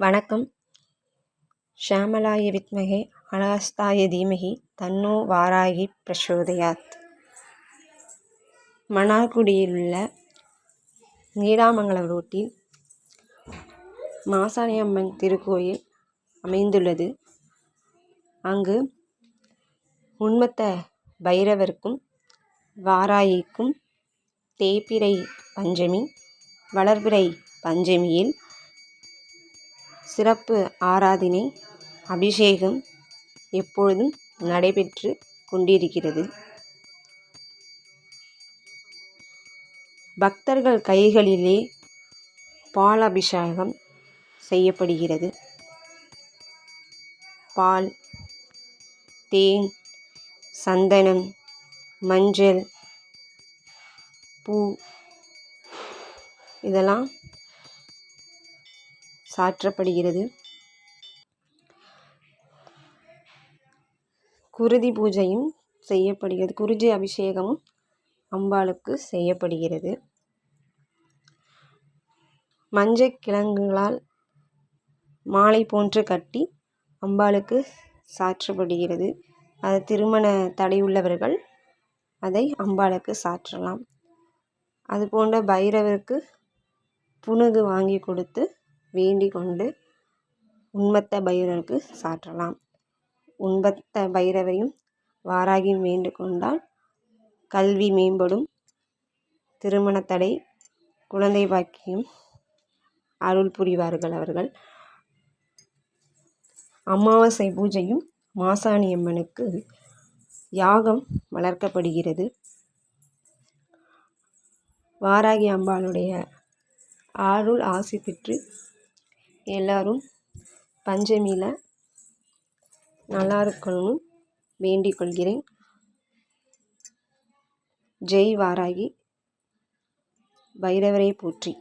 வணக்கம். ஷியாமளாய வித்மஹே அனஸ்தாய தீமஹி தன்னோ வாராகி பிரசோதயாத். மன்னார்குடியிலுள்ள நீடாமங்கலம் ரோட்டில் மாசாணி அம்மன் திருக்கோயில் அமைந்துள்ளது. அங்கு உன்மத்த பைரவருக்கும் வாராகிக்கும் தேய்பிறை பஞ்சமி வளர்பிறை பஞ்சமியில் சிறப்பு ஆராதனை அபிஷேகம் எப்பொழுதும் நடைபெற்று கொண்டிருக்கிறது. பக்தர்கள் கைகளிலே பால் அபிஷேகம் செய்யப்படுகிறது. பால், தேன், சந்தனம், மஞ்சள், பூ இதெல்லாம் சாற்றப்படுகிறது. குருதி பூஜையும் செய்யப்படுகிறது. குருஜி அபிஷேகமும் அம்பாளுக்கு செய்யப்படுகிறது. மஞ்சள் கிழங்குகளால் மாலை போன்று கட்டி அம்பாளுக்கு சாற்றப்படுகிறது. அது திருமண தடை உள்ளவர்கள் அதை அம்பாளுக்கு சாற்றலாம். அதுபோன்ற பைரவருக்கு புனுகு வாங்கி கொடுத்து வேண்டிக் கொண்டு உன்மத்த பைரவருக்கு சாற்றலாம். உன்மத்த பைரவரையும் வாராகியும் வேண்டிக் கொண்டால் கல்வி மேம்படும், திருமண தடை, குழந்தை பாக்கியம் அருள் புரிவார்கள் அவர்கள். அமாவாசை பூஜையும் மாசாணி அம்மனுக்கு யாகம் வளர்க்கப்படுகிறது. வாராகி அம்பாளுடைய அருள் ஆசி பெற்று எல்லாரும் பஞ்சமியில் நல்லா இருக்கணும்னு வேண்டிக் கொள்கிறேன். ஜெய் வாராகி, பைரவரை போற்றி.